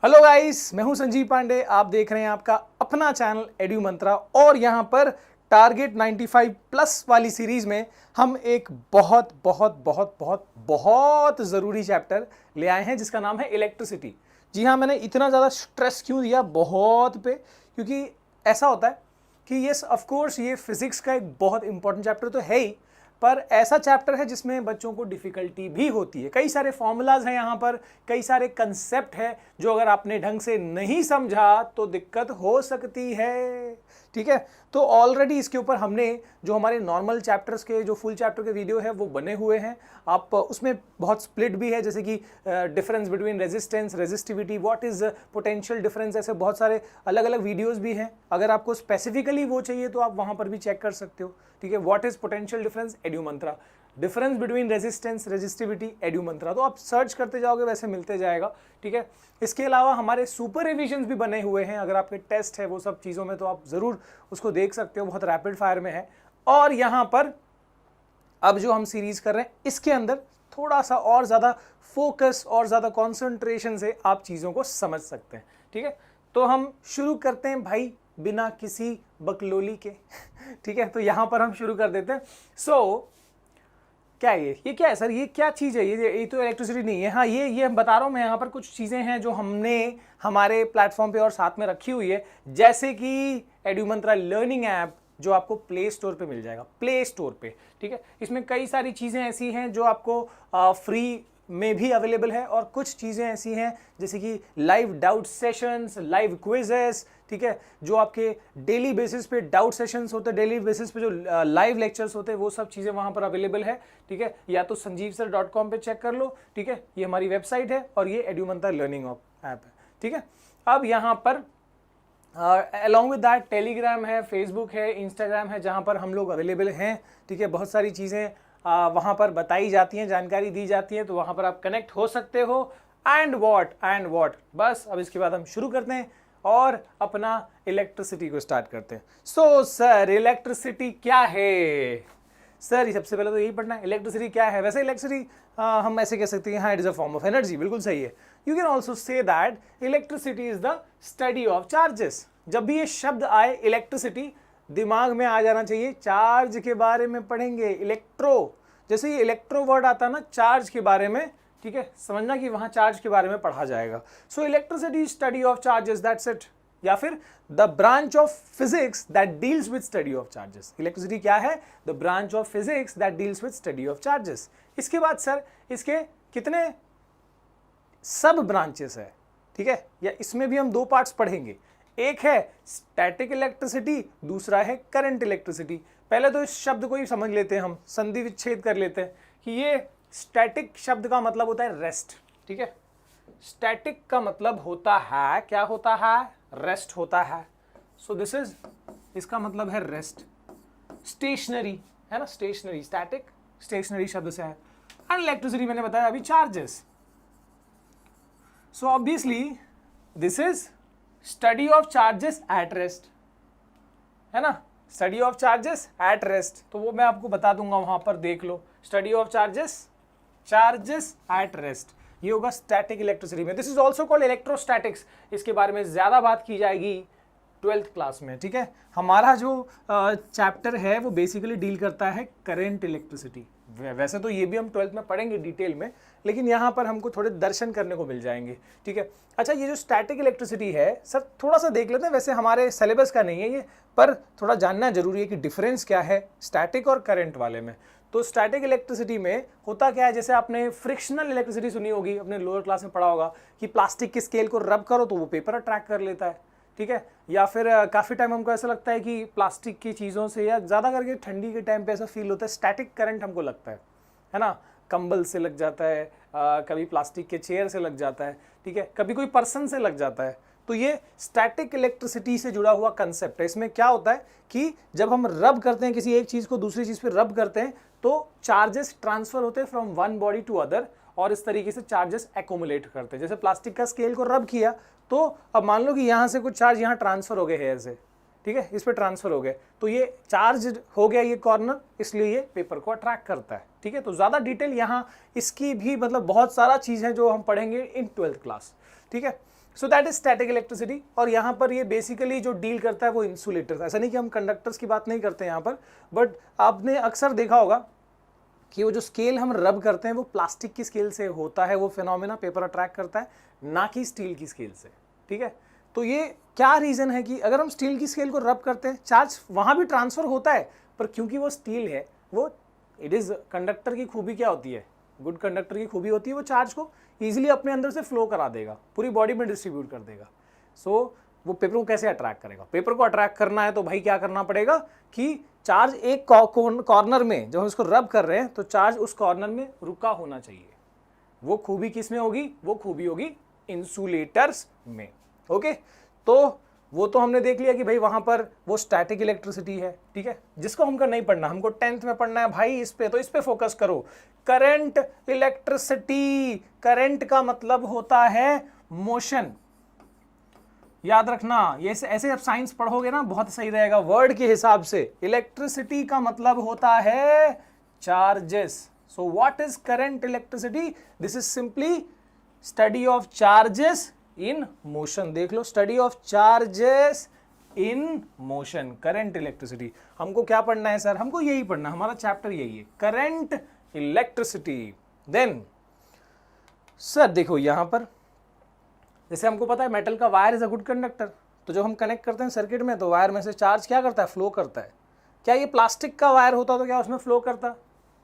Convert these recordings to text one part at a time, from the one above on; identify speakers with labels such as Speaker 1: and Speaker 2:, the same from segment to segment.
Speaker 1: Hello guys, मैं हूं संजीव पांडे। आप देख रहे हैं आपका अपना चैनल एड्यू मंत्रा और यहां पर टारगेट 95 प्लस वाली सीरीज में हम एक बहुत बहुत बहुत बहुत बहुत ज़रूरी चैप्टर ले आए हैं जिसका नाम है इलेक्ट्रिसिटी। जी हाँ, मैंने इतना ज़्यादा स्ट्रेस क्यों दिया बहुत पे, क्योंकि ऐसा होता है कि यस ऑफ कोर्स ये फिजिक्स का एक बहुत इंपॉर्टेंट चैप्टर तो है ही, पर ऐसा चैप्टर है जिसमें बच्चों को डिफ़िकल्टी भी होती है। कई सारे फॉर्मूलाज हैं यहाँ पर, कई सारे कंसेप्ट है जो अगर आपने ढंग से नहीं समझा तो दिक्कत हो सकती है। ठीक है, तो ऑलरेडी इसके ऊपर हमने जो हमारे नॉर्मल चैप्टर्स के जो फुल चैप्टर के वीडियो है वो बने हुए हैं। आप उसमें बहुत स्प्लिट भी है, जैसे कि difference between resistance, resistivity, what is potential difference, ऐसे बहुत सारे अलग अलग वीडियोस भी हैं। अगर आपको स्पेसिफिकली वो चाहिए तो आप वहां पर भी चेक कर सकते हो। ठीक है, what is potential difference, Edu Mantra, difference between resistance, resistivity, Edu Mantra, तो आप सर्च करते जाओगे वैसे मिलते जाएगा। ठीक है, इसके अलावा हमारे सुपर रिविजन्स भी बने हुए हैं। अगर आपके टेस्ट है वो सब चीज़ों में तो आप ज़रूर उसको देख सकते हो, बहुत रैपिड फायर में है। और यहाँ पर अब जो हम सीरीज कर रहे हैं इसके अंदर थोड़ा सा और ज़्यादा फोकस और ज़्यादा कॉन्सेंट्रेशन से आप चीज़ों को समझ सकते हैं। ठीक है, तो हम शुरू करते हैं भाई बिना किसी बकलोली के। ठीक है, तो यहाँ पर हम शुरू कर देते हैं। क्या है ये क्या है सर, ये क्या चीज़ है? ये तो इलेक्ट्रिसिटी नहीं है। हाँ, ये हम बता रहा हूँ मैं। यहाँ पर कुछ चीज़ें हैं जो हमने हमारे प्लेटफॉर्म पे और साथ में रखी हुई है, जैसे कि एड्यू मंत्रा लर्निंग ऐप जो आपको प्ले स्टोर पे मिल जाएगा, प्ले स्टोर पे। ठीक है, इसमें कई सारी चीज़ें ऐसी हैं जो आपको फ्री में भी अवेलेबल है और कुछ चीज़ें ऐसी हैं जैसे कि live doubt sessions, live quizzes. ठीक है, जो आपके डेली बेसिस पे डाउट सेशंस होते हैं, डेली बेसिस पे जो लाइव लेक्चर्स होते हैं, वो सब चीज़ें वहाँ पर अवेलेबल है। ठीक है, या तो sanjeevsir.com पे चेक कर लो। ठीक है, ये हमारी वेबसाइट है और ये एड्यू मंत्रा लर्निंग ऐप है। ठीक है, अब यहाँ पर अलॉन्ग विद दैट टेलीग्राम है, फेसबुक है, इंस्टाग्राम है, जहाँ पर हम लोग अवेलेबल हैं। ठीक है, बहुत सारी चीज़ें वहाँ पर बताई जाती हैं, जानकारी दी जाती है, तो वहाँ पर आप कनेक्ट हो सकते हो। एंड वॉट बस अब इसके बाद हम शुरू करते हैं और अपना इलेक्ट्रिसिटी को स्टार्ट करते हैं। सो सर, इलेक्ट्रिसिटी क्या है? सर सबसे पहले तो यही पढ़ना है, इलेक्ट्रिसिटी क्या है। वैसे इलेक्ट्रिसिटी हम ऐसे कह सकते हैं, हाँ, it is a form of energy. बिल्कुल सही है। You can also say that electricity is the study of charges. जब भी ये शब्द आए इलेक्ट्रिसिटी, दिमाग में आ जाना चाहिए चार्ज के बारे में पढ़ेंगे। इलेक्ट्रो, जैसे ये इलेक्ट्रो वर्ड आता है ना चार्ज के बारे में, ठीक है, समझना कि वहां चार्ज के बारे में पढ़ा जाएगा। So electricity study of charges, that's it. या फिर the branch of physics that deals with study of charges. Electricity क्या है? The branch of physics that deals with study of charges. इसके बाद सर इसके कितने सब ब्रांचेस है? ठीक है, या इसमें भी हम दो पार्ट्स पढ़ेंगे। एक है स्टैटिक इलेक्ट्रिसिटी, दूसरा है करंट इलेक्ट्रिसिटी। पहले तो इस शब्द को ही समझ लेते हैं, हम संधि विच्छेद कर लेते हैं कि ये स्टैटिक शब्द का मतलब होता है रेस्ट। ठीक है, स्टैटिक का मतलब होता है, क्या होता है? रेस्ट होता है। सो दिस इज, इसका मतलब है रेस्ट, स्टेशनरी है ना, स्टेशनरी, स्टैटिक स्टेशनरी शब्द से है। एंड इलेक्ट्रिसिटी मैंने बताया अभी charges. So obviously this is study of charges at rest, है ना, study of charges at rest. तो वो मैं आपको बता दूंगा, वहां पर देख लो। Study of charges at rest, ये होगा स्टैटिक इलेक्ट्रिसिटी में। This is also called electrostatics. इसके बारे में ज्यादा बात की जाएगी 12th क्लास में। ठीक है, हमारा जो चैप्टर है वो बेसिकली डील करता है करंट इलेक्ट्रिसिटी। वैसे तो ये भी हम 12th में पढ़ेंगे डिटेल में, लेकिन यहाँ पर हमको थोड़े दर्शन करने को मिल जाएंगे। ठीक है, अच्छा, ये जो स्टैटिक इलेक्ट्रिसिटी है सर, थोड़ा सा देख लेते हैं। वैसे हमारे सिलेबस का नहीं है ये, पर थोड़ा जानना जरूरी है कि डिफरेंस क्या है स्टैटिक और करंट वाले में। तो स्टैटिक इलेक्ट्रिसिटी में होता क्या है, जैसे आपने फ्रिक्शनल इलेक्ट्रिसिटी सुनी होगी, अपने लोअर क्लास में पढ़ा होगा कि प्लास्टिक की स्केल को रब करो तो वो पेपर अट्रैक्ट कर लेता है। ठीक है, या फिर काफ़ी टाइम हमको ऐसा लगता है कि प्लास्टिक की चीज़ों से, या ज़्यादा करके ठंडी के टाइम पे ऐसा फील होता है स्टैटिक करंट हमको लगता है ना, कंबल से लग जाता है, कभी प्लास्टिक के चेयर से लग जाता है। ठीक है, कभी कोई पर्सन से लग जाता है। तो ये स्टैटिक इलेक्ट्रिसिटी से जुड़ा हुआ कंसेप्ट है। इसमें क्या होता है कि जब हम रब करते हैं किसी एक चीज़ को दूसरी चीज़ पे रब करते हैं तो चार्जेस ट्रांसफर होते हैं from one body to other, और इस तरीके से चार्जेस एक्यूमुलेट करते हैं। जैसे प्लास्टिक का स्केल को रब किया तो अब मान लो कि यहाँ से कुछ चार्ज यहाँ ट्रांसफर हो गए हेयर से, ठीक है, इस पे ट्रांसफर हो गए, तो ये चार्ज हो गया ये कॉर्नर, इसलिए ये पेपर को अट्रैक्ट करता है। ठीक है, तो ज़्यादा डिटेल यहाँ इसकी भी मतलब बहुत सारा चीज़ है जो हम पढ़ेंगे इन 12th क्लास। ठीक है, so that is static electricity. और यहाँ पर ये बेसिकली जो डील करता है वो इंसुलेटर्स, ऐसा नहीं कि हम कंडक्टर्स की बात नहीं करते यहाँ पर, बट आपने अक्सर देखा होगा कि वो जो स्केल हम रब करते हैं वो प्लास्टिक की स्केल से होता है, वो फिनोमेना पेपर अट्रैक्ट करता है, ना कि स्टील की स्केल से, ठीक है। तो ये क्या रीज़न है कि अगर हम स्टील की स्केल को रब करते हैं, चार्ज वहाँ भी ट्रांसफ़र होता है, पर क्योंकि वो स्टील है, वो इट इज़ कंडक्टर की खूबी क्या होती है, गुड कंडक्टर की खूबी होती है वो चार्ज को ईजिली अपने अंदर से फ्लो करा देगा, पूरी बॉडी में डिस्ट्रीब्यूट कर देगा। सो वो पेपर को कैसे अट्रैक्ट करेगा, पेपर को अट्रैक्ट करना है तो भाई क्या करना पड़ेगा कि चार्ज एक कॉर्नर में, जब हम इसको रब कर रहे हैं तो चार्ज उस कॉर्नर में रुका होना चाहिए। वो खूबी किस में होगी, वो खूबी होगी इंसुलेटर्स में। ओके, तो वो तो हमने देख लिया कि भाई वहां पर वो स्टैटिक इलेक्ट्रिसिटी है, ठीक है, जिसको हमको नहीं पढ़ना, हमको 10th में पढ़ना है भाई इस पे, तो इस पे फोकस करो। करंट इलेक्ट्रिसिटी, करंट का मतलब होता है मोशन, याद रखना, ये ऐसे आप साइंस पढ़ोगे ना बहुत सही रहेगा वर्ड के हिसाब से। इलेक्ट्रिसिटी का मतलब होता है charges. So what is current electricity? This is simply study of charges in motion. देख लो, study of charges in motion, current electricity. हमको क्या पढ़ना है सर? हमको यही पढ़ना, हमारा चैप्टर यही है, करंट इलेक्ट्रिसिटी। देन सर देखो यहां पर जैसे हमको पता है मेटल का wire is a good conductor, तो जब हम कनेक्ट करते हैं सर्किट में तो वायर में से चार्ज क्या करता है, फ्लो करता है। क्या ये प्लास्टिक का वायर होता तो क्या उसमें फ्लो करता,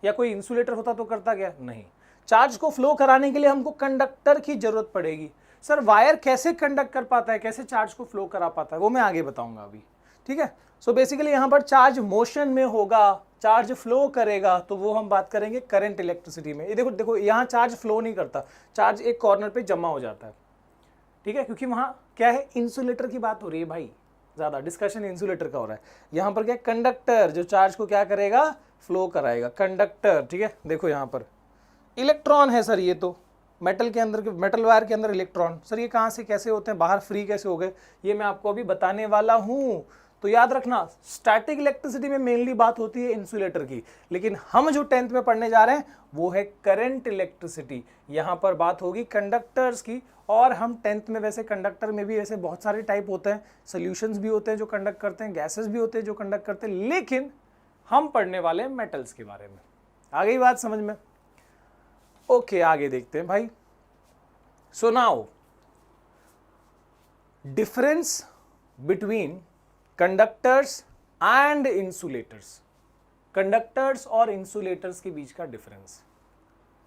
Speaker 1: या कोई इंसुलेटर होता तो करता क्या? नहीं। चार्ज को फ्लो कराने के लिए हमको कंडक्टर की जरूरत पड़ेगी। सर वायर कैसे कंडक्ट कर पाता है, कैसे चार्ज को फ्लो करा पाता है, वो मैं आगे बताऊंगा अभी, ठीक है। सो बेसिकली यहाँ पर चार्ज मोशन में होगा, चार्ज फ्लो करेगा, तो वो हम बात करेंगे करंट इलेक्ट्रिसिटी में। ये देखो देखो यहाँ चार्ज फ्लो नहीं करता, चार्ज एक कॉर्नर पे जमा हो जाता है, ठीक है, क्योंकि वहाँ क्या है, इंसुलेटर की बात हो रही है भाई, ज़्यादा डिस्कशन इंसुलेटर का हो रहा है। यहाँ पर क्या, कंडक्टर जो चार्ज को क्या करेगा, फ्लो कराएगा, कंडक्टर, ठीक है। देखो यहाँ पर इलेक्ट्रॉन है सर, ये तो मेटल के अंदर, मेटल वायर के अंदर इलेक्ट्रॉन, सर ये कहाँ से कैसे होते हैं, बाहर फ्री कैसे हो गए, ये मैं आपको अभी बताने वाला हूँ। तो याद रखना, स्टैटिक इलेक्ट्रिसिटी में मेनली बात होती है इंसुलेटर की, लेकिन हम जो 10th में पढ़ने जा रहे हैं वो है करंट इलेक्ट्रिसिटी। यहाँ पर बात होगी कंडक्टर्स की, और हम 10th में वैसे कंडक्टर में भी ऐसे बहुत सारे टाइप होते हैं, सोल्यूशंस भी होते हैं जो कंडक्ट करते हैं, गैसेस भी होते हैं जो कंडक्ट करते हैं, लेकिन हम पढ़ने वाले हैं मेटल्स के बारे में। आ गई बात समझ में? ओके, आगे देखते हैं भाई। So now difference between conductors and insulators, conductors और इंसुलेटर्स के बीच का डिफरेंस।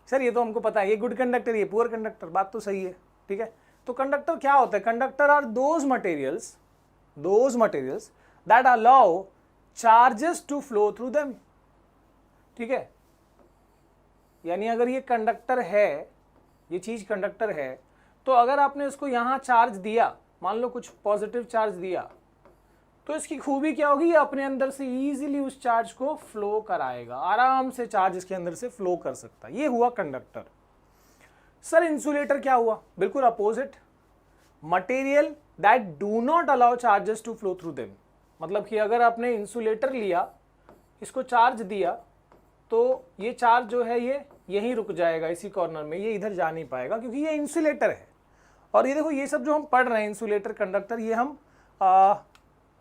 Speaker 1: सर ये तो हमको पता है, ये गुड कंडक्टर, ये पुअर कंडक्टर, बात तो सही है, ठीक है। तो कंडक्टर क्या होता है? Conductor are those materials that allow charges to flow through them, ठीक है। यानी अगर ये कंडक्टर है, ये चीज कंडक्टर है, तो अगर आपने इसको यहां चार्ज दिया, मान लो कुछ पॉजिटिव चार्ज दिया, तो इसकी खूबी क्या होगी, ये अपने अंदर से इजीली उस चार्ज को फ्लो कराएगा, आराम से चार्ज इसके अंदर से फ्लो कर सकता है। ये हुआ कंडक्टर। सर इंसुलेटर क्या हुआ? बिल्कुल opposite, material that do not allow charges to flow through them. मतलब कि अगर आपने इंसुलेटर लिया, इसको चार्ज दिया, तो ये चार्ज जो है ये यहीं रुक जाएगा इसी कॉर्नर में, ये इधर जा नहीं पाएगा क्योंकि ये इंसुलेटर है। और ये देखो, ये सब जो हम पढ़ रहे हैं इंसुलेटर, कंडक्टर, ये हम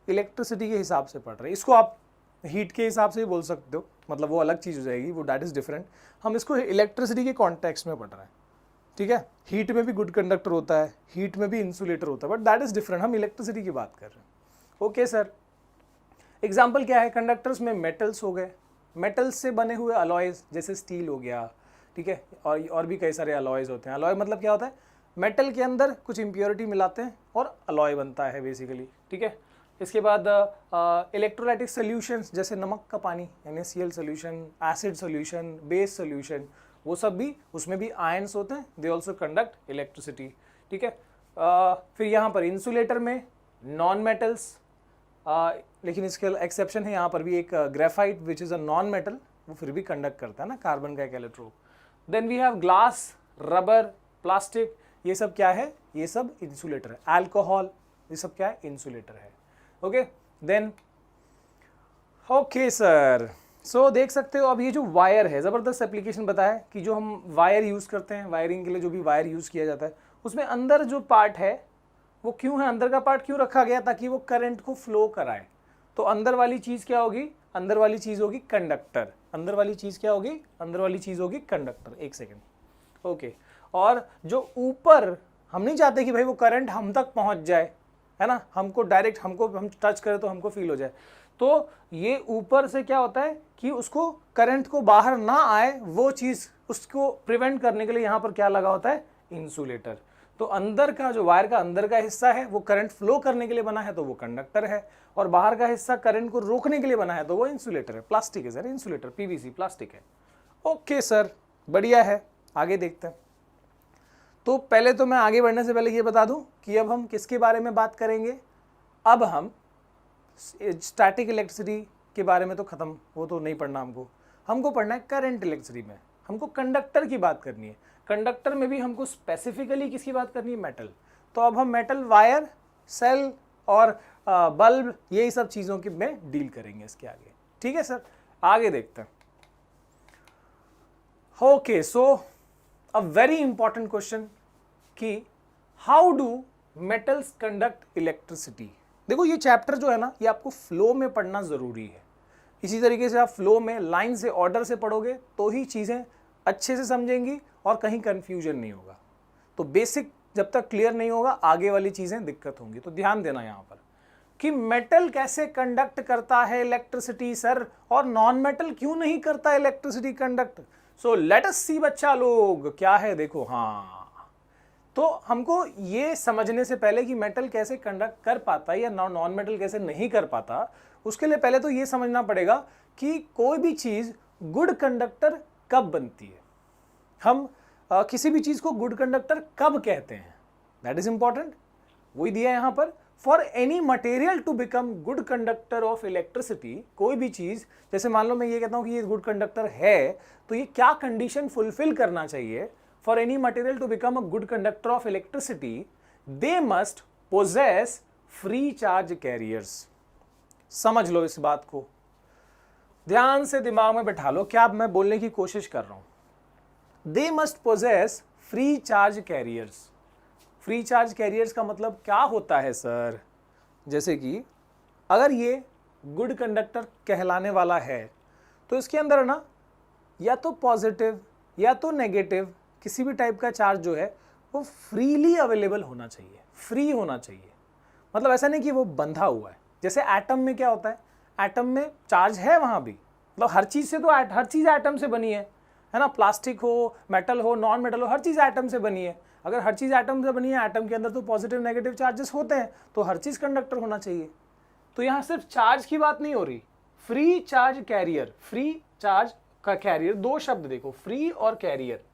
Speaker 1: इलेक्ट्रिसिटी के हिसाब से पढ़ रहे हैं। इसको आप हीट के हिसाब से भी बोल सकते हो, मतलब वो अलग चीज़ हो जाएगी, वो दैट इज़ डिफरेंट। हम इसको इलेक्ट्रिसिटी के कॉन्टेक्स्ट में पढ़ रहे हैं, ठीक है। हीट में भी गुड कंडक्टर होता है, हीट में भी इंसुलेटर होता है, बट दैट इज़ डिफरेंट, हम इलेक्ट्रिसिटी की बात कर रहे हैं। ओके सर, एग्जाम्पल क्या है? कंडक्टर्स में मेटल्स हो गए, मेटल्स से बने हुए अलॉयज, जैसे स्टील हो गया, ठीक है, और भी कई सारे अलॉयज होते हैं। अलॉय मतलब क्या होता है? मेटल के अंदर कुछ इम्प्योरिटी मिलाते हैं और अलॉय बनता है बेसिकली, ठीक है। इसके बाद इलेक्ट्रोलाइटिक सोल्यूशंस, जैसे नमक का पानी, NaCl solution, acid solution, base solution, वो सब भी, उसमें भी आयंस होते हैं, दे ऑल्सो कंडक्ट इलेक्ट्रिसिटी, ठीक है। फिर यहाँ पर इंसुलेटर में नॉन मेटल्स, लेकिन इसके एक्सेप्शन है, यहाँ पर भी एक graphite which is a non metal, वो फिर भी कंडक्ट करता है ना कार्बन का एक electrode. Then we have glass, rubber, plastic, ये सब क्या है? ये सब इंसुलेटर है। अल्कोहल, ये सब क्या है? इंसुलेटर है। ओके, देन ओके सर, सो देख सकते हो अब ये जो वायर है, ज़बरदस्त एप्लीकेशन बताया कि जो हम वायर यूज़ करते हैं, वायरिंग के लिए जो भी वायर यूज़ किया जाता है, उसमें अंदर जो पार्ट है वो क्यों है, अंदर का पार्ट क्यों रखा गया, ताकि वो करंट को फ्लो कराए। तो अंदर वाली चीज क्या होगी, अंदर वाली चीज होगी कंडक्टर। अंदर वाली चीज क्या होगी, अंदर वाली चीज होगी कंडक्टर। एक सेकेंड, ओके। और जो ऊपर, हम नहीं चाहते कि भाई वो करंट हम तक पहुंच जाए, है ना, हमको डायरेक्ट, हम टच करें तो हमको फील हो जाए। तो ये ऊपर से क्या होता है कि उसको करंट को बाहर ना आए, वो चीज उसको प्रिवेंट करने के लिए यहां पर क्या लगा होता है, इंसुलेटर। तो अंदर का जो वायर का अंदर का हिस्सा है वो करंट फ्लो करने के लिए बना है तो वो कंडक्टर है, और बाहर का हिस्सा करंट को रोकने के लिए बना है तो वो इंसुलेटर है। प्लास्टिक है सर, इंसुलेटर, पीवीसी प्लास्टिक है। ओके सर, बढ़िया है, आगे देखते हैं। तो पहले तो मैं आगे बढ़ने से पहले ये बता दूं कि अब हम किसके बारे में बात करेंगे। अब हम स्टैटिक इलेक्ट्रिसिटी के बारे में तो खत्म, वो तो नहीं पढ़ना हमको पढ़ना है करंट इलेक्ट्रिसिटी में। हमको कंडक्टर की बात करनी है। कंडक्टर में भी हमको स्पेसिफिकली किसकी बात करनी है, मेटल। तो अब हम मेटल वायर, सेल और बल्ब, यही सब चीजों की में डील करेंगे इसके आगे। ठीक है सर, आगे देखते हैं। Okay, so a very important question कि how do metals conduct electricity. देखो ये चैप्टर जो है ना, ये आपको फ्लो में पढ़ना जरूरी है। इसी तरीके से आप फ्लो में लाइन से, ऑर्डर से पढ़ोगे तो ही चीजें अच्छे से समझेंगी और कहीं कंफ्यूजन नहीं होगा। तो बेसिक जब तक क्लियर नहीं होगा, आगे वाली चीजें दिक्कत होंगी। तो ध्यान देना यहां पर कि मेटल कैसे कंडक्ट करता है इलेक्ट्रिसिटी सर, और नॉन मेटल क्यों नहीं करता electricity conduct. So let us see बच्चा लोग, क्या है देखो। हाँ, तो हमको ये समझने से पहले कि मेटल कैसे कंडक्ट कर पाता है या नॉन मेटल कैसे नहीं कर पाता, उसके लिए पहले तो ये समझना पड़ेगा कि कोई भी चीज गुड कंडक्टर कब बनती है। हम किसी भी चीज को गुड कंडक्टर कब कहते हैं, दैट इज इंपॉर्टेंट। वही दिया यहां पर, for any material to become good conductor of electricity. कोई भी चीज, जैसे मान लो मैं ये कहता हूं कि ये गुड कंडक्टर है, तो ये क्या कंडीशन फुलफिल करना चाहिए। For any material to become a good conductor of electricity, they must possess free charge carriers. समझ लो इस बात को, ध्यान से दिमाग में बैठा लो, क्या मैं बोलने की कोशिश कर रहा हूं। They must possess free charge carriers. Free charge carriers का मतलब क्या होता है सर, जैसे कि अगर ये गुड कंडक्टर कहलाने वाला है तो इसके अंदर ना या तो पॉजिटिव या तो नेगेटिव किसी भी टाइप का चार्ज जो है वो फ्रीली अवेलेबल होना चाहिए, फ्री होना चाहिए। मतलब ऐसा नहीं कि वो बंधा हुआ है। जैसे एटम में क्या होता है, एटम में चार्ज है वहां भी, मतलब हर चीज से तो हर चीज एटम से बनी है ना। प्लास्टिक हो, मेटल हो, नॉन मेटल हो, हर चीज एटम से बनी है। अगर हर चीज एटम से बनी है, एटम के अंदर तो पॉजिटिव नेगेटिव चार्जेस होते हैं, तो हर चीज कंडक्टर होना चाहिए। तो यहां सिर्फ चार्ज की बात नहीं हो रही, free charge carrier. Free charge का कैरियर, दो शब्द देखो, फ्री और कैरियर,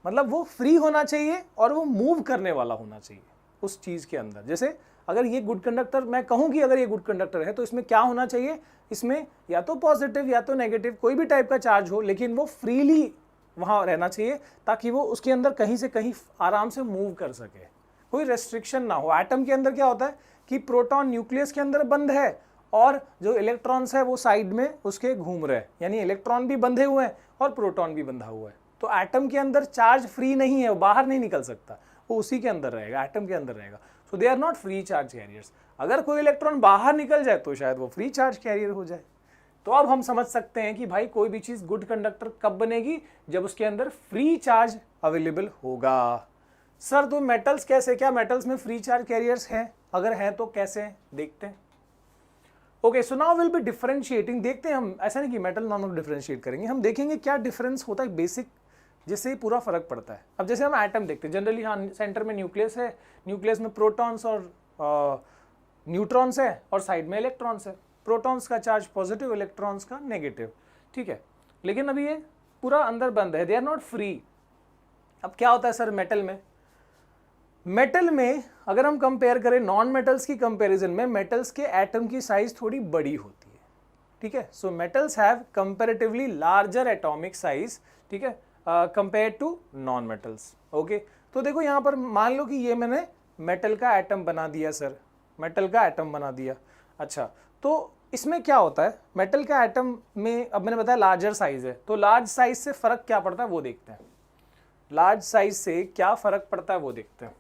Speaker 1: मतलब वो फ्री होना चाहिए और वो मूव करने वाला होना चाहिए उस चीज के अंदर। जैसे अगर ये गुड कंडक्टर, मैं कहूं कि अगर ये गुड कंडक्टर है तो इसमें क्या होना चाहिए, इसमें या तो पॉजिटिव या तो नेगेटिव कोई भी टाइप का चार्ज हो, लेकिन वो फ्रीली वहां रहना चाहिए ताकि वो उसके अंदर कहीं से कहीं आराम से मूव कर सके, कोई रेस्ट्रिक्शन ना हो। एटम के अंदर क्या होता है कि प्रोटॉन न्यूक्लियस के अंदर बंद है और जो इलेक्ट्रॉन्स है वो साइड में उसके घूम रहे हैं, यानी इलेक्ट्रॉन भी बंधे हुए हैं और प्रोटॉन भी बंधा हुआ है। तो एटम के अंदर चार्ज फ्री नहीं है, वो बाहर नहीं निकल सकता, वो उसी के अंदर रहेगा, एटम के अंदर रहेगा। So they are not free charge carriers. अगर कोई इलेक्ट्रॉन बाहर निकल जाए तो शायद वो फ्री चार्ज कैरियर हो जाए। तो अब हम समझ सकते हैं कि भाई कोई भी चीज गुड कंडक्टर कब बनेगी, जब उसके अंदर फ्री चार्ज अवेलेबल होगा। सर तो मेटल्स कैसे, क्या मेटल्स में फ्री चार्ज कैरियर्स हैं, अगर हैं तो कैसे, देखते हैं। Okay, so now will be differentiating. देखते हैं हम, ऐसा नहीं कि मेटल नॉन में डिफरेंशिएट करेंगे, हम देखेंगे क्या डिफरेंस होता है बेसिक, जिससे पूरा फर्क पड़ता है। अब जैसे हम एटम देखते हैं, जनरली हाँ सेंटर में न्यूक्लियस है, न्यूक्लियस में प्रोटॉन्स और न्यूट्रॉन्स है और साइड में इलेक्ट्रॉन्स है। प्रोटॉन्स का चार्ज पॉजिटिव, इलेक्ट्रॉन्स का नेगेटिव, ठीक है। लेकिन अभी ये पूरा अंदर बंद है, दे आर नॉट फ्री। अब क्या होता है सर मेटल में, मेटल में अगर हम कंपेयर करें नॉन मेटल्स की कंपैरिजन में, मेटल्स के एटम की साइज थोड़ी बड़ी होती है, ठीक है। So metals have comparatively larger atomic size, ठीक है, compare to non metals. Okay, तो देखो यहां पर मान लो कि ये मैंने मेटल का एटम बना दिया सर, मेटल का एटम बना दिया। अच्छा, तो इसमें क्या होता है, मेटल का एटम में अब मैंने बताया लार्जर साइज है, तो लार्ज साइज से फर्क क्या पड़ता है वो देखते हैं। लार्ज साइज से क्या फर्क पड़ता है वो देखते हैं।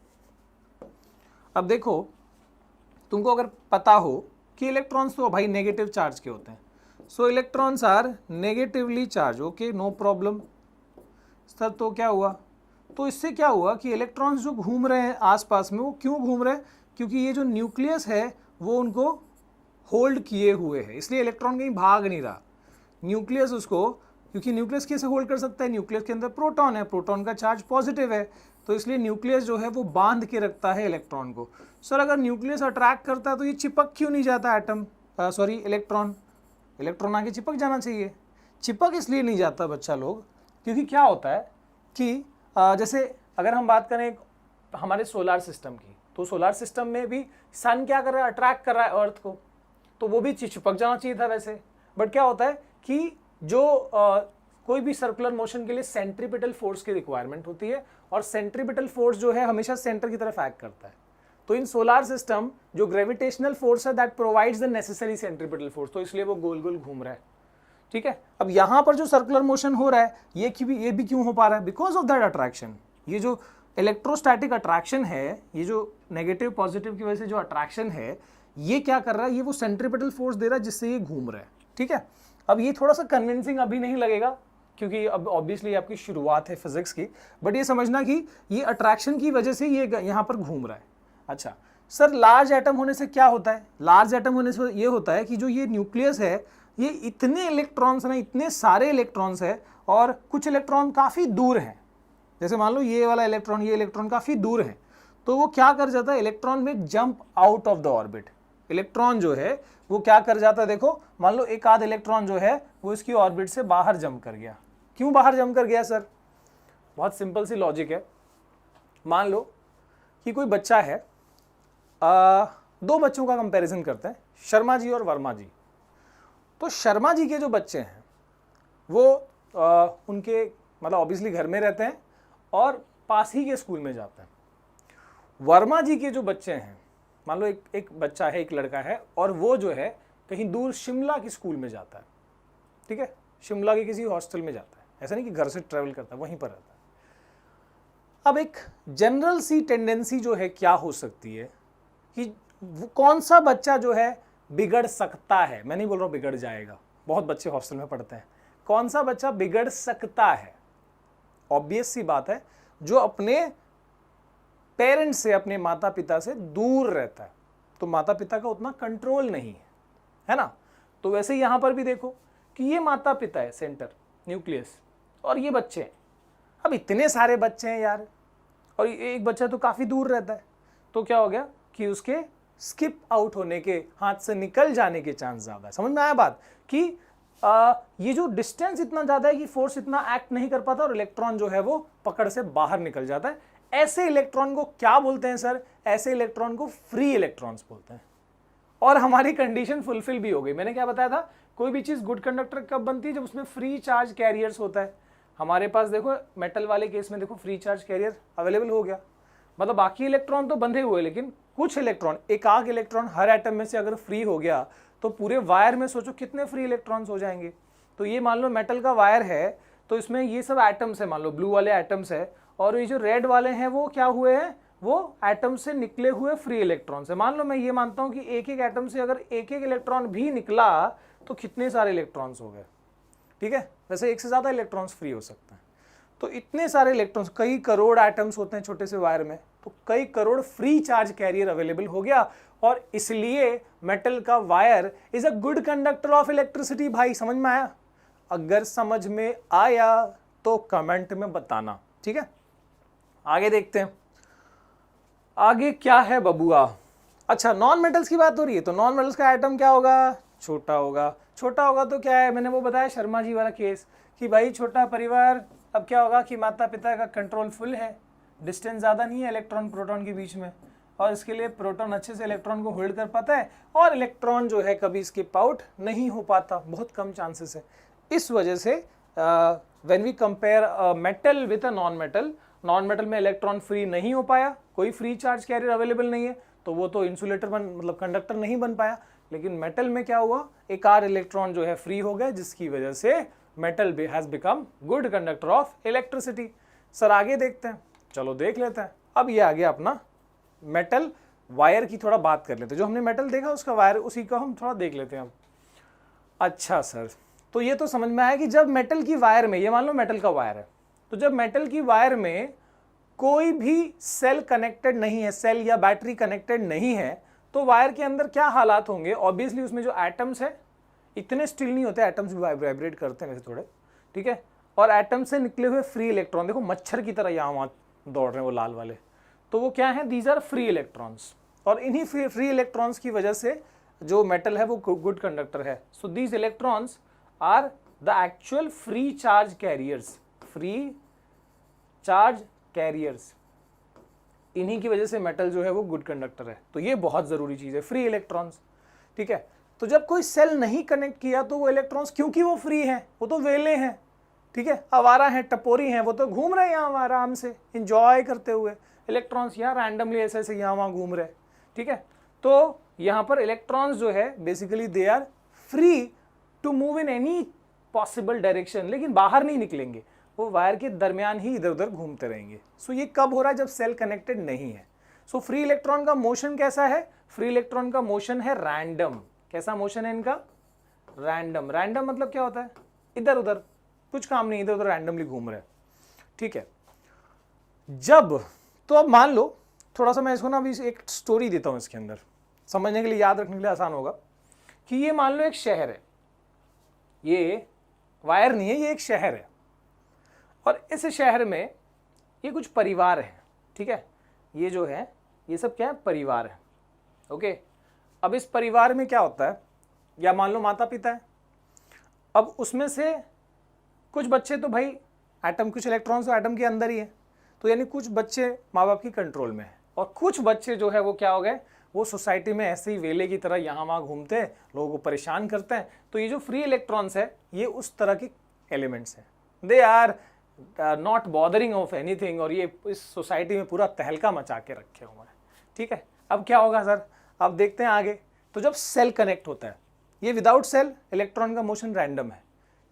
Speaker 1: अब देखो, तुमको अगर पता हो कि इलेक्ट्रॉन्स तो भाई नेगेटिव चार्ज के होते हैं, so electrons are negatively charge, okay no problem sir. तो क्या हुआ, तो इससे क्या हुआ कि इलेक्ट्रॉन्स जो घूम रहे हैं आसपास में, वो क्यों घूम रहे हैं, क्योंकि ये जो न्यूक्लियस है वो उनको होल्ड किए हुए है, इसलिए इलेक्ट्रॉन कहीं भाग नहीं रहा। न्यूक्लियस उसको, क्योंकि न्यूक्लियस कैसे होल्ड कर सकता है, न्यूक्लियस के अंदर प्रोटॉन है, प्रोटॉन का चार्ज पॉजिटिव है, तो इसलिए न्यूक्लियस जो है वो बांध के रखता है इलेक्ट्रॉन को। सर अगर न्यूक्लियस अट्रैक्ट करता है तो ये चिपक क्यों नहीं जाता एटम, सॉरी इलेक्ट्रॉन, इलेक्ट्रॉन आके चिपक जाना चाहिए। चिपक इसलिए नहीं जाता बच्चा लोग, क्योंकि क्या होता है कि जैसे अगर हम बात करें हमारे सोलार सिस्टम की, तो सोलार सिस्टम में भी सन क्या कर रहा है, अट्रैक्ट कर रहा है अर्थ को, तो वो भी चिपक जाना चाहिए था वैसे। बट क्या होता है कि जो कोई भी सर्कुलर मोशन के लिए सेंट्रीपिटल फोर्स की रिक्वायरमेंट होती है, और सेंट्रीपिटल फोर्स जो है हमेशा सेंटर की तरफ एक्ट करता है। तो इन सोलार सिस्टम जो ग्रेविटेशनल फोर्स है that provides the necessary centripetal force, तो इसलिए वो गोल गोल घूम रहा है। ठीक है, अब यहां पर जो सर्कुलर मोशन हो रहा है ये भी क्यों हो पा रहा है, बिकॉज ऑफ दैट अट्रैक्शन। ये जो इलेक्ट्रोस्टैटिक अट्रैक्शन है, ये जो नेगेटिव पॉजिटिव की वजह से जो अट्रैक्शन है, ये क्या कर रहा है, ये वो सेंट्रीपिटल फोर्स दे रहा है जिससे ये घूम रहा है। ठीक है, अब ये थोड़ा सा कन्विंसिंग अभी नहीं लगेगा, क्योंकि अब ऑब्वियसली आपकी शुरुआत है फिजिक्स की, बट ये समझना कि ये अट्रैक्शन की वजह से ये यहाँ पर घूम रहा है। अच्छा सर, लार्ज एटम होने से क्या होता है, लार्ज एटम होने से ये होता है कि जो ये न्यूक्लियस है, ये इतने इलेक्ट्रॉन्स हैं, इतने सारे इलेक्ट्रॉन्स हैं, और कुछ इलेक्ट्रॉन काफ़ी दूर हैं। जैसे मान लो ये वाला इलेक्ट्रॉन, ये इलेक्ट्रॉन काफ़ी दूर है, तो वो क्या कर जाता है, इलेक्ट्रॉन में jump out of the orbit. Electron जो है वो क्या कर जाता है, देखो मान लो एक आध इलेक्ट्रॉन जो है वो इसकी ऑर्बिट से बाहर जंप कर गया। क्यों बाहर जंप कर गया सर, बहुत सिंपल सी लॉजिक है। मान लो कि कोई बच्चा है, दो बच्चों का कंपैरिजन करते हैं, शर्मा जी और वर्मा जी। तो शर्मा जी के जो बच्चे हैं वो उनके मतलब ऑब्वियसली घर में रहते हैं और पास ही के स्कूल में जाते हैं। वर्मा जी के जो बच्चे हैं, मान लो एक बच्चा है, एक लड़का है, और वो जो है कहीं दूर शिमला की स्कूल में जाता है। ठीक है, शिमला के किसी हॉस्टल में जाता है, ऐसा नहीं कि घर से ट्रेवल करता है, वहीं पर रहता है। अब एक जनरल सी टेंडेंसी जो है क्या हो सकती है कि कौन सा बच्चा जो है बिगड़ सकता है, मैं नहीं बोल रहा हूँ बिगड़ जाएगा, बहुत बच्चे हॉस्टल में पढ़ते हैं, कौन सा बच्चा बिगड़ सकता है। ऑब्वियस सी बात है, जो अपने पेरेंट्स से, अपने माता पिता से दूर रहता है, तो माता पिता का उतना कंट्रोल नहीं है ना। तो वैसे यहां पर भी देखो कि ये माता पिता है, सेंटर न्यूक्लियस, और ये बच्चे हैं। अब इतने सारे बच्चे हैं यार, और एक बच्चा तो काफी दूर रहता है, तो क्या हो गया कि उसके स्किप आउट होने के, हाथ से निकल जाने के चांस ज्यादा है। समझ में आया बात कि ये जो डिस्टेंस इतना ज्यादा है कि फोर्स इतना एक्ट नहीं कर पाता, और इलेक्ट्रॉन जो है वो पकड़ से बाहर निकल जाता है। ऐसे इलेक्ट्रॉन को क्या बोलते हैं सर, ऐसे इलेक्ट्रॉन को फ्री इलेक्ट्रॉन्स बोलते हैं। और हमारी कंडीशन फुलफिल भी हो गई। मैंने क्या बताया था, कोई भी चीज गुड कंडक्टर कब बनती है, जब उसमें फ्री चार्ज कैरियर्स होता है। हमारे पास देखो मेटल वाले केस में देखो फ्री चार्ज कैरियर अवेलेबल हो गया, मतलब बाकी इलेक्ट्रॉन तो बंधे हुए, लेकिन कुछ इलेक्ट्रॉन, एक आध इलेक्ट्रॉन हर एटम में से अगर फ्री हो गया तो पूरे वायर में सोचो कितने फ्री इलेक्ट्रॉन्स हो जाएंगे। तो ये मान लो मेटल का वायर है, तो इसमें ये सब एटम्स है, मान लो ब्लू वाले एटम्स है, और ये जो रेड वाले हैं वो क्या हुए हैं, वो एटम से निकले हुए फ्री इलेक्ट्रॉन्स है। मान लो मैं ये मानता हूं कि एक एक एटम से अगर एक एक इलेक्ट्रॉन भी निकला तो कितने सारे इलेक्ट्रॉन्स हो गए। ठीक है, वैसे एक से ज्यादा इलेक्ट्रॉन्स फ्री हो सकते हैं। तो इतने सारे इलेक्ट्रॉन्स, कई करोड़ एटम्स होते हैं छोटे से वायर में, तो कई crore free charge carrier available हो गया, और इसलिए मेटल का wire is a good conductor of electricity. भाई समझ में आया? अगर समझ में आया तो कमेंट में बताना। ठीक है, आगे देखते हैं, आगे क्या है बबुआ। अच्छा, नॉन मेटल्स की बात हो रही है, तो नॉन मेटल्स का एटम क्या होगा, छोटा होगा। छोटा होगा तो क्या है, मैंने वो बताया शर्मा जी वाला केस कि भाई छोटा परिवार, अब क्या होगा कि माता पिता का कंट्रोल फुल है, डिस्टेंस ज़्यादा नहीं है इलेक्ट्रॉन प्रोटॉन के बीच में, और इसके लिए प्रोटॉन अच्छे से इलेक्ट्रॉन को होल्ड कर पाता है, और इलेक्ट्रॉन जो है कभी स्किप आउट नहीं हो पाता, बहुत कम चांसेस है। इस वजह से when we compare metal with a non metal, non metal में इलेक्ट्रॉन फ्री नहीं हो पाया, कोई फ्री चार्ज कैरियर अवेलेबल नहीं है, तो वो तो इंसुलेटर मतलब कंडक्टर नहीं बन पाया। लेकिन मेटल में क्या हुआ, एक आर इलेक्ट्रॉन जो है फ्री हो गए, जिसकी वजह से metal has become good conductor of electricity. Sir आगे देखते हैं, चलो देख लेते हैं। अब ये आ गया अपना मेटल वायर की थोड़ा बात कर लेते हैं। जो हमने मेटल देखा उसका वायर, उसी का हम थोड़ा देख लेते हैं अब। अच्छा सर, तो ये तो समझ में आया कि जब मेटल की वायर में, ये मान लो मेटल का वायर है, तो जब मेटल की वायर में कोई भी सेल कनेक्टेड नहीं है, सेल या बैटरी कनेक्टेड नहीं है, तो वायर के अंदर क्या हालात होंगे? ऑब्वियसली उसमें जो एटम्स है, इतने स्टिल नहीं होते, एटम्स भी वाइब्रेट करते हैं वैसे थोड़े, ठीक है, और एटम से निकले हुए फ्री इलेक्ट्रॉन, देखो मच्छर की तरह यहाँ वहाँ दौड़ रहे हैं वो लाल वाले, तो वो क्या है? These are free electrons. और इन्हीं फ्री इलेक्ट्रॉन्स की वजह से जो मेटल है वो गुड कंडक्टर है। So these electrons are the actual free charge carriers, free charge carriers. इन्हीं की वजह से मेटल जो है वो गुड कंडक्टर है। तो ये बहुत जरूरी चीज है, फ्री इलेक्ट्रॉन्स, ठीक है। तो जब कोई सेल नहीं कनेक्ट किया तो वो इलेक्ट्रॉन्स, क्योंकि वो फ्री हैं, वो तो वेले हैं, ठीक है, आवारा हैं, टपोरी हैं, वो तो घूम रहे हैं यहाँ आराम से इंजॉय करते हुए। इलेक्ट्रॉन्स यहाँ रैंडमली ऐसे ऐसे यहाँ वहाँ घूम रहे, ठीक है। तो यहाँ पर इलेक्ट्रॉन्स जो है basically they are free to move in any possible direction, लेकिन बाहर नहीं निकलेंगे, वो वायर के दरमियान ही इधर उधर घूमते रहेंगे। सो ये कब हो रहा है? जब सेल कनेक्टेड नहीं है। सो फ्री इलेक्ट्रॉन का मोशन कैसा है? फ्री इलेक्ट्रॉन का मोशन है रैंडम। कैसा मोशन है इनका? रैंडम। रैंडम मतलब क्या होता है? इधर उधर, कुछ काम नहीं, इधर उधर रैंडमली घूम रहे हैं, ठीक है। जब, तो अब मान लो थोड़ा सा मैं इसको ना अभी एक स्टोरी देता हूं इसके अंदर, समझने के लिए, याद रखने के लिए आसान होगा, कि ये मान लो एक शहर है, ये वायर नहीं है, ये एक शहर है, और इस शहर में ये कुछ परिवार है, ठीक है। ये जो है ये सब क्या है? परिवार है, ओके। अब इस परिवार में क्या होता है? या मान लो माता पिता है, अब उसमें से कुछ बच्चे तो भाई एटम, कुछ इलेक्ट्रॉन्स तो एटम के अंदर ही है, तो यानी कुछ बच्चे माँ बाप की कंट्रोल में है, और कुछ बच्चे जो है वो क्या हो गए? वो सोसाइटी में ऐसे ही वेले की तरह यहाँ वहाँ घूमते हैं, लोगों को परेशान करते हैं। तो ये जो फ्री इलेक्ट्रॉन्स है ये उस तरह के एलिमेंट्स हैं, they are not bothering of anything, और ये इस सोसाइटी में पूरा तहलका मचा के रखे हुए हैं, ठीक है। अब क्या होगा सर? अब देखते हैं आगे। तो जब सेल कनेक्ट होता है, ये विदाउट सेल इलेक्ट्रॉन का मोशन रैंडम है,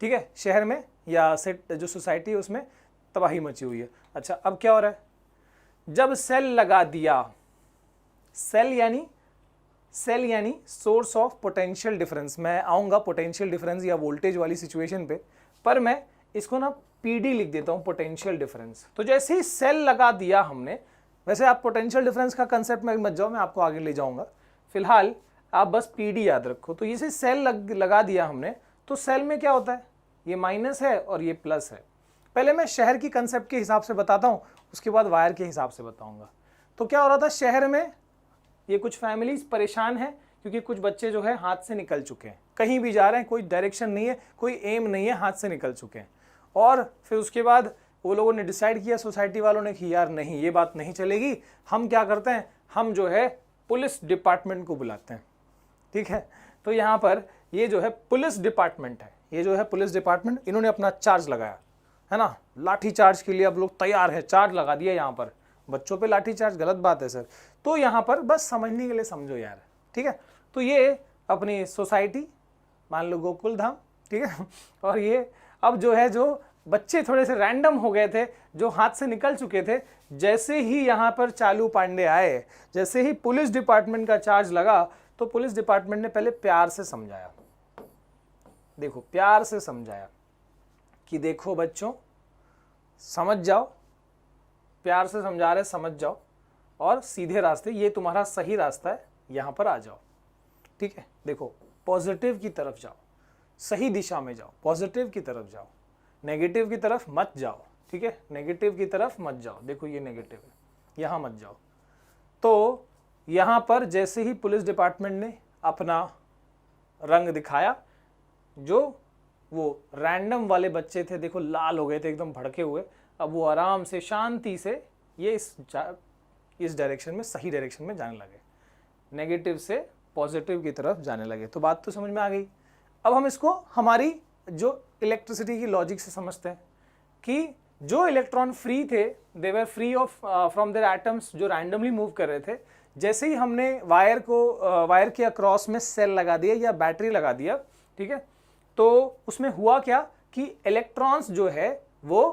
Speaker 1: ठीक है, शहर में या सेट जो सोसाइटी है उसमें तबाही मची हुई है। अच्छा, अब क्या हो रहा है? जब सेल लगा दिया, सेल यानी सोर्स ऑफ पोटेंशियल डिफरेंस, मैं आऊंगा पोटेंशियल डिफरेंस या वोल्टेज वाली सिचुएशन पे, पर मैं इसको ना पीडी लिख देता हूं, पोटेंशियल डिफरेंस। तो जैसे ही सेल लगा दिया हमने, वैसे आप पोटेंशियल डिफरेंस का कंसेप्ट में मत जाओ, मैं आपको आगे ले जाऊंगा, फिलहाल आप बस पीडी याद रखो। तो ये सेल लगा दिया हमने, तो सेल में क्या होता है? ये माइनस है और ये प्लस है। पहले मैं शहर की कंसेप्ट के हिसाब से बताता हूं, उसके बाद वायर के हिसाब से बताऊंगा। तो क्या हो रहा था? शहर में ये कुछ फैमिलीज परेशान है क्योंकि कुछ बच्चे जो है हाथ से निकल चुके हैं, कहीं भी जा रहे हैं, कोई डायरेक्शन नहीं है, कोई एम नहीं है, हाथ से निकल चुके हैं। और फिर उसके बाद वो लोगों ने डिसाइड किया, सोसाइटी वालों ने, कि यार नहीं, ये बात नहीं चलेगी, हम क्या करते हैं, हम जो है पुलिस डिपार्टमेंट को बुलाते हैं, ठीक है। तो यहाँ पर ये जो है पुलिस डिपार्टमेंट है, ये जो है पुलिस डिपार्टमेंट, इन्होंने अपना चार्ज लगाया है ना, लाठी चार्ज के लिए अब लोग तैयार है, चार्ज लगा दिया यहाँ पर। बच्चों पे लाठी चार्ज गलत बात है सर, तो यहाँ पर बस समझने के लिए समझो यार, ठीक है। तो ये अपनी सोसाइटी, मान लो गोकुल धाम, ठीक है, और ये अब जो है, जो बच्चे थोड़े से रैंडम हो गए थे, जो हाथ से निकल चुके थे, जैसे ही यहाँ पर चालू पांडे आए, जैसे ही पुलिस डिपार्टमेंट का चार्ज लगा, तो पुलिस डिपार्टमेंट ने पहले प्यार से समझाया, देखो प्यार से समझाया कि देखो बच्चों समझ जाओ, प्यार से समझा रहे, समझ जाओ और सीधे रास्ते, ये तुम्हारा सही रास्ता है, यहाँ पर आ जाओ, ठीक है। देखो पॉजिटिव की तरफ जाओ, सही दिशा में जाओ, पॉजिटिव की तरफ जाओ, नेगेटिव की तरफ मत जाओ, ठीक है, नेगेटिव की तरफ मत जाओ, देखो ये नेगेटिव है, यहाँ मत जाओ। तो यहाँ पर जैसे ही पुलिस डिपार्टमेंट ने अपना रंग दिखाया, जो वो रैंडम वाले बच्चे थे, देखो लाल हो गए थे, एकदम भड़के हुए, अब वो आराम से शांति से ये इस डायरेक्शन में, सही डायरेक्शन में जाने लगे, नेगेटिव से पॉजिटिव की तरफ जाने लगे। तो बात तो समझ में आ गई। अब हम इसको हमारी जो इलेक्ट्रिसिटी की लॉजिक से समझते हैं कि जो इलेक्ट्रॉन फ्री थे, they were free of from their atoms, जो रैंडमली मूव कर रहे थे, जैसे ही हमने वायर के अक्रॉस में सेल लगा दिया या बैटरी लगा दिया, ठीक है, तो उसमें हुआ क्या कि इलेक्ट्रॉन्स जो है वो,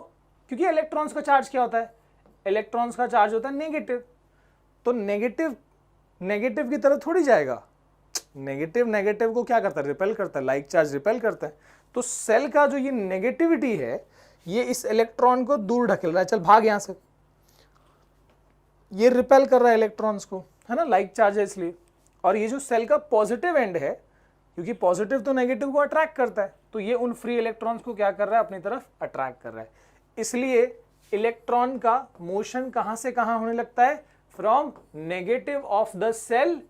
Speaker 1: क्योंकि इलेक्ट्रॉन्स का चार्ज क्या होता है, इलेक्ट्रॉन्स का चार्ज होता है नेगेटिव, तो नेगेटिव नेगेटिव की तरफ थोड़ी जाएगा। नेगेटिव नेगेटिव को क्या करता है, रिपेल करता है, लाइक चार्ज रिपेल करता है। तो सेल का जो ये नेगेटिविटी है ये इस इलेक्ट्रॉन को दूर ढकेल रहा है, चल भाग यहां से, ये रिपेल कर रहा है इलेक्ट्रॉन्स को, है ना, लाइक चार्ज है इसलिए। और ये जो सेल का पॉजिटिव एंड है, क्योंकि पॉजिटिव तो नेगेटिव को अट्रैक्ट करता है, तो ये उन फ्री इलेक्ट्रॉन्स को क्या कर रहा है, अपनी तरफ अट्रैक्ट कर रहा है। इसलिए इलेक्ट्रॉन का मोशन कहां से कहां होने लगता है, from negative of the cell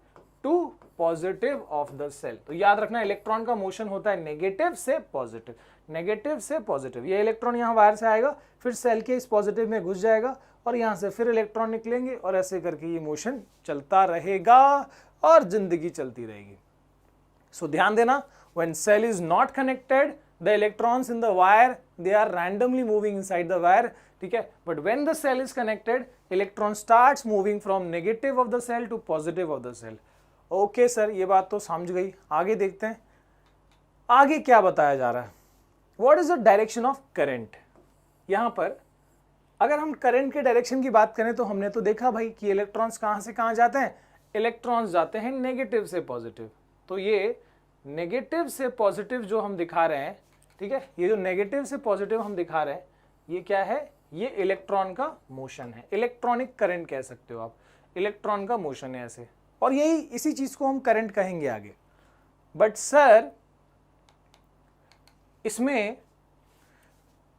Speaker 1: to positive of the cell. तो याद रखना इलेक्ट्रॉन का मोशन होता है नेगेटिव से पॉजिटिव, नेगेटिव से पॉजिटिव। ये इलेक्ट्रॉन यहां बाहर से आएगा, फिर सेल के इस पॉजिटिव में घुस जाएगा और यहां से फिर इलेक्ट्रॉन निकलेंगे और ऐसे करके ये मोशन चलता रहेगा और जिंदगी चलती रहेगी। सो ध्यान देना, when cell is not connected the electrons in the wire they are randomly moving inside the wire, ठीक है। But when the cell is connected electron starts moving from negative of the cell to positive of the cell. Okay sir, ये बात तो समझ गई। आगे देखते हैं आगे क्या बताया जा रहा है। What is the direction of current. यहां पर अगर हम करंट के डायरेक्शन की बात करें तो हमने तो देखा भाई कि इलेक्ट्रॉन्स कहां से कहां जाते हैं, इलेक्ट्रॉन्स जाते हैं नेगेटिव से पॉजिटिव। तो ये नेगेटिव से पॉजिटिव जो हम दिखा रहे हैं, ठीक है, ये जो नेगेटिव से पॉजिटिव हम दिखा रहे हैं ये क्या है, ये इलेक्ट्रॉन का मोशन है, इलेक्ट्रॉनिक करंट कह सकते हो आप, इलेक्ट्रॉन का मोशन है ऐसे। और यही इसी चीज को हम करंट कहेंगे आगे। बट सर इसमें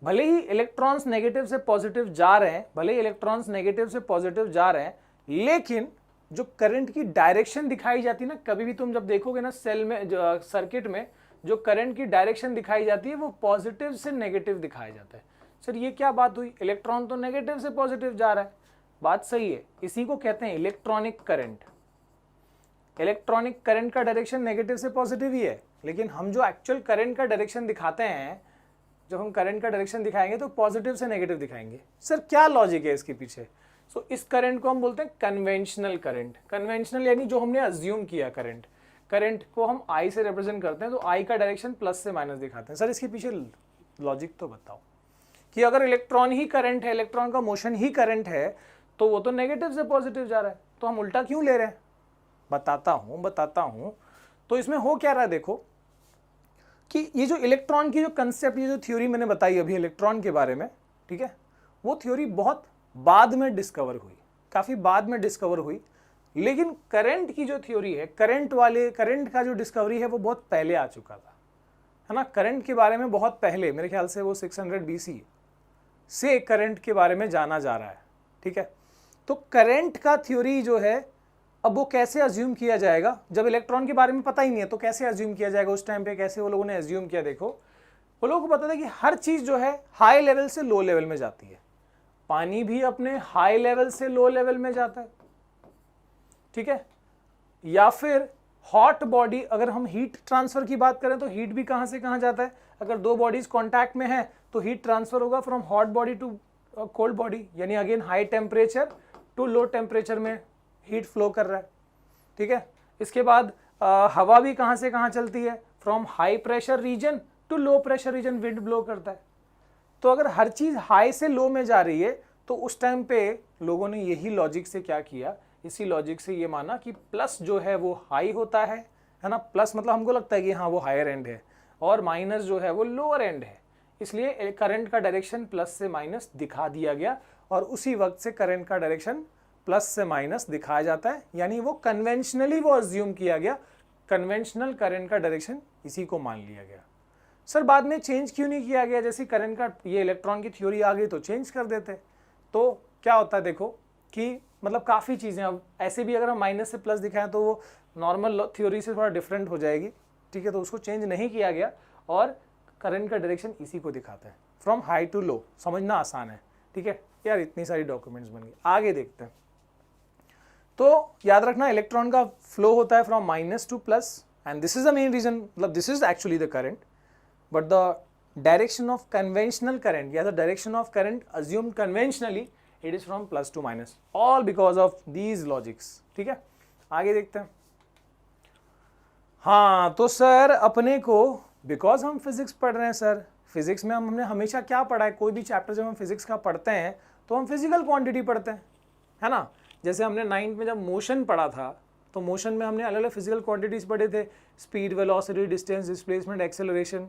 Speaker 1: भले ही इलेक्ट्रॉन्स नेगेटिव से पॉजिटिव जा रहे हैं, भले ही इलेक्ट्रॉन्स नेगेटिव से पॉजिटिव जा रहे हैं, लेकिन जो करंट की डायरेक्शन दिखाई जाती है ना, कभी भी तुम जब देखोगे ना सेल में, सर्किट में जो करंट की डायरेक्शन दिखाई जाती है वो पॉजिटिव से नेगेटिव दिखाया जाता है। सर ये क्या बात हुई, इलेक्ट्रॉन तो नेगेटिव से पॉजिटिव जा रहा है, बात सही है, इसी को कहते हैं इलेक्ट्रॉनिक करंट। इलेक्ट्रॉनिक करंट का डायरेक्शन नेगेटिव से पॉजिटिव ही है, लेकिन हम जो एक्चुअल करंट का डायरेक्शन दिखाते हैं, जब हम करंट का डायरेक्शन दिखाएंगे तो पॉजिटिव से नेगेटिव दिखाएंगे। सर क्या लॉजिक है इसके पीछे। सो इस करंट को हम बोलते हैं कन्वेंशनल करंट। कन्वेंशनल यानी जो हमने अज्यूम किया करंट, करंट को हम आई से रिप्रेजेंट करते हैं, तो आई का डायरेक्शन प्लस से माइनस दिखाते हैं। सर इसके पीछे लॉजिक तो बताओ कि अगर इलेक्ट्रॉन ही करंट है, इलेक्ट्रॉन का मोशन ही करंट है, तो वो तो नेगेटिव से पॉजिटिव जा रहा है, तो हम उल्टा क्यों ले रहे हैं। बताता हूं। तो इसमें हो क्या रहा है, देखो कि ये जो इलेक्ट्रॉन की जो कंसेप्ट, ये जो थ्योरी मैंने बताई अभी इलेक्ट्रॉन के बारे में, ठीक है, वो थ्योरी बहुत बाद में डिस्कवर हुई, काफी बाद में डिस्कवर हुई। लेकिन करंट की जो थ्योरी है, करंट का जो डिस्कवरी है वो बहुत पहले आ चुका था, है ना। करंट के बारे में बहुत पहले, मेरे ख्याल से वो 600 BC से करंट के बारे में जाना जा रहा है, ठीक है। तो करंट का थ्योरी जो है, अब वो कैसे अज्यूम किया जाएगा, जब इलेक्ट्रॉन के बारे में पता ही नहीं है तो कैसे अज्यूम किया जाएगा उस टाइम पे, कैसे वो लोगों ने अज्यूम किया। देखो वो लोगों को पता था कि हर चीज जो है हाई लेवल से लो लेवल में जाती है, पानी भी अपने हाई लेवल से लो लेवल में जाता है, ठीक है। या फिर हॉट बॉडी, अगर हम हीट ट्रांसफर की बात करें तो हीट भी कहां से कहां जाता है, अगर दो बॉडीज कॉन्टैक्ट में है तो हीट ट्रांसफर होगा from hot body to cold body, यानी again high temperature to low temperature में हीट फ्लो कर रहा है, ठीक है। इसके बाद हवा भी कहां से कहां चलती है, from high pressure region to low pressure region wind blow करता है। तो अगर हर चीज हाई से लो में जा रही है तो उस टाइम पे लोगों ने यही लॉजिक से क्या किया, इसी लॉजिक से ये माना कि प्लस जो है वो हाई होता है ना, प्लस मतलब हमको लगता है कि हाँ वो हायर एंड है, और माइनस जो है वो लोअर एंड है, इसलिए करंट का डायरेक्शन प्लस से माइनस दिखा दिया गया, और उसी वक्त से करंट का डायरेक्शन प्लस से माइनस दिखाया जाता है, यानी वो कन्वेंशनली वो अज्यूम किया गया, कन्वेंशनल करंट का डायरेक्शन इसी को मान लिया गया। सर बाद में चेंज क्यों नहीं किया गया, जैसे करंट का ये इलेक्ट्रॉन की थ्योरी आ गई तो चेंज कर देते। तो क्या होता है देखो कि मतलब काफ़ी चीज़ें, अब ऐसे भी अगर हम माइनस से प्लस दिखाएं तो वो नॉर्मल थ्योरी से थोड़ा डिफरेंट हो जाएगी, ठीक है। तो उसको चेंज नहीं किया गया और करंट का डायरेक्शन इसी को दिखाता है, फ्रॉम हाई टू लो। समझना आसान है, ठीक है यार, इतनी सारी डॉक्यूमेंट्स बन गई। आगे देखते हैं। तो याद रखना इलेक्ट्रॉन का फ्लो होता है from minus to plus, and this is the main reason, मतलब this is actually the current, but the direction of conventional current या the direction of current assumed conventionally it is from plus to minus, all because of these logics, ठीक है। आगे देखते हैं। हाँ तो sir अपने को, बिकॉज हम फिजिक्स पढ़ रहे हैं सर, फिजिक्स में हमने हमेशा क्या पढ़ा है, कोई भी चैप्टर जब हम फिजिक्स का पढ़ते हैं तो हम फिजिकल क्वांटिटी पढ़ते हैं, है ना। जैसे हमने 9th में जब मोशन पढ़ा था तो मोशन में हमने अलग अलग फिजिकल क्वांटिटीज पढ़े थे, speed, velocity, distance, displacement, acceleration.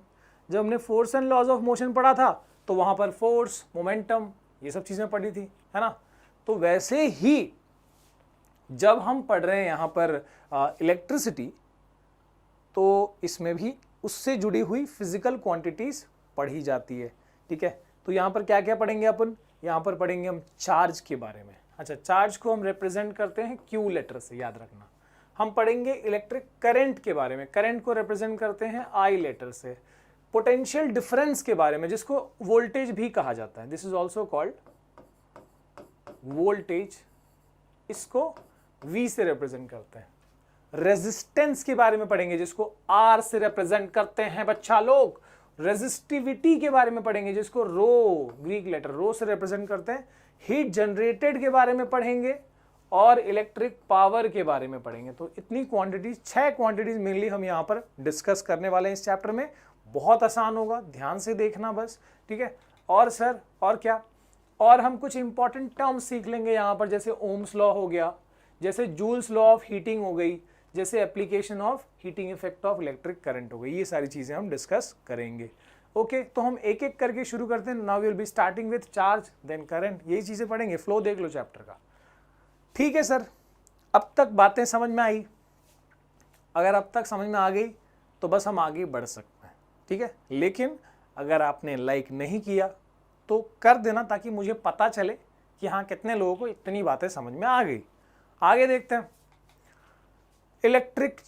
Speaker 1: जब हमने force and laws of motion पढ़ा था तो वहां पर फोर्स, मोमेंटम, ये सब चीजें पढ़ी थी, है ना। तो वैसे ही जब हम पढ़ रहे हैं यहाँ पर इलेक्ट्रिसिटी, तो इसमें भी उससे जुड़ी हुई फिजिकल क्वांटिटीज पढ़ी जाती है, ठीक है। तो यहाँ पर क्या क्या पढ़ेंगे अपन, यहाँ पर पढ़ेंगे हम चार्ज के बारे में। अच्छा, चार्ज को हम रिप्रेजेंट करते हैं क्यू लेटर से, याद रखना। हम पढ़ेंगे इलेक्ट्रिक करंट के बारे में, करंट को रिप्रेजेंट करते हैं आई लेटर से। पोटेंशियल डिफरेंस के बारे में, जिसको वोल्टेज भी कहा जाता है, this is also called voltage, इसको V से रिप्रेजेंट करते हैं। रेजिस्टेंस के बारे में पढ़ेंगे, जिसको R से रिप्रेजेंट करते हैं बच्चा लोग। रेजिस्टिविटी के बारे में पढ़ेंगे, जिसको रो, ग्रीक लेटर रो से रिप्रेजेंट करते हैं। हीट जनरेटेड के बारे में पढ़ेंगे और इलेक्ट्रिक पावर के बारे में पढ़ेंगे। तो इतनी क्वांटिटीज, 6 क्वांटिटीज मेनली हम यहाँ पर डिस्कस करने वाले हैं इस चैप्टर में। बहुत आसान होगा, ध्यान से देखना बस, ठीक है। और सर और क्या, और हम कुछ इंपॉर्टेंट टर्म्स सीख लेंगे यहाँ पर, जैसे ओम्स लॉ हो गया, जैसे जूल्स लॉ ऑफ हीटिंग हो गई, जैसे application of heating effect of electric current हो गई। ये सारी चीजें हम डिस्कस करेंगे। ओके, तो हम एक एक करके शुरू करते हैं। Now we will be starting with charge then current, यही चीजें पढ़ेंगे। फ्लो देख लो चैप्टर का, ठीक है सर। अब तक बातें समझ में आई? अगर अब तक समझ में आ गई तो बस हम आगे बढ़ सकते हैं, ठीक है। लेकिन अगर आपने लाइक नहीं किया तो कर देना, ताकि मुझे पता चले कि हाँ कितने लोगों को इतनी बातें समझ में आ गई। आगे देखते हैं। इलेक्ट्रिक